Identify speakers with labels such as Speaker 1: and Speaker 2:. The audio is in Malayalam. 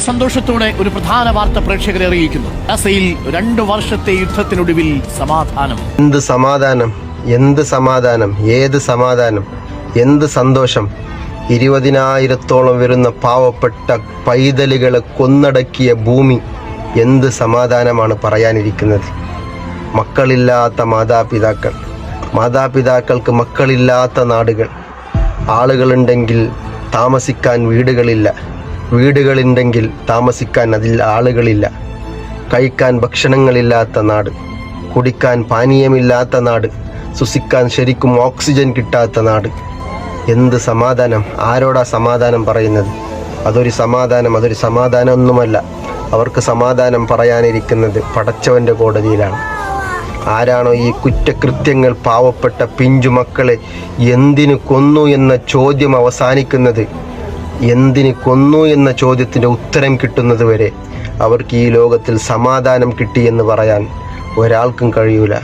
Speaker 1: സന്തോഷത്തോടെ ഒരു പ്രധാന വാർത്ത പ്രേക്ഷകരെ അറിയിക്കുന്നു. ഗസയിൽ 2 വർഷത്തെ യുദ്ധത്തിനൊടുവിൽ സമാധാനം.
Speaker 2: എന്ത് സമാധാനം, എന്ത് സമാധാനം, ഏത് സമാധാനം, എന്ത് സന്തോഷം. 20,000-ഓളം വരുന്ന പാവപ്പെട്ട പൈതലുകളെ കൊന്നടക്കിയ ഭൂമി. എന്ത് സമാധാനമാണ് പറയാനിരിക്കുന്നത്. മക്കളില്ലാത്ത മാതാപിതാക്കൾ, മാതാപിതാക്കൾക്ക് മക്കളില്ലാത്ത നാടുകൾ, ആളുകളുണ്ടെങ്കിൽ താമസിക്കാൻ വീടുകളില്ല, വീടുകളുണ്ടെങ്കിൽ താമസിക്കാൻ അതിൽ ആളുകളില്ല, കഴിക്കാൻ ഭക്ഷണങ്ങളില്ലാത്ത നാട്, കുടിക്കാൻ പാനീയമില്ലാത്ത നാട്, ശ്വസിക്കാൻ ശരിക്കും ഓക്സിജൻ കിട്ടാത്ത നാട്. എന്ത് സമാധാനം, ആരോടാ സമാധാനം പറയുന്നത്? അതൊരു സമാധാനമൊന്നുമല്ല. അവർക്ക് സമാധാനം പറയാനിരിക്കുന്നത് പടച്ചവൻ്റെ കോടതിയിലാണ്. ആരാണോ ഈ കുറ്റകൃത്യങ്ങൾ പാവപ്പെട്ട പിഞ്ചു മക്കളെ എന്തിനു കൊന്നു എന്ന ചോദ്യം അവസാനിക്കുന്നത്, എന്തിന് കൊന്നു എന്ന ചോദ്യത്തിൻ്റെ ഉത്തരം കിട്ടുന്നത് വരെ അവർക്ക് ഈ ലോകത്തിൽ സമാധാനം കിട്ടിയെന്ന് പറയാൻ ഒരാൾക്കും കഴിയൂല.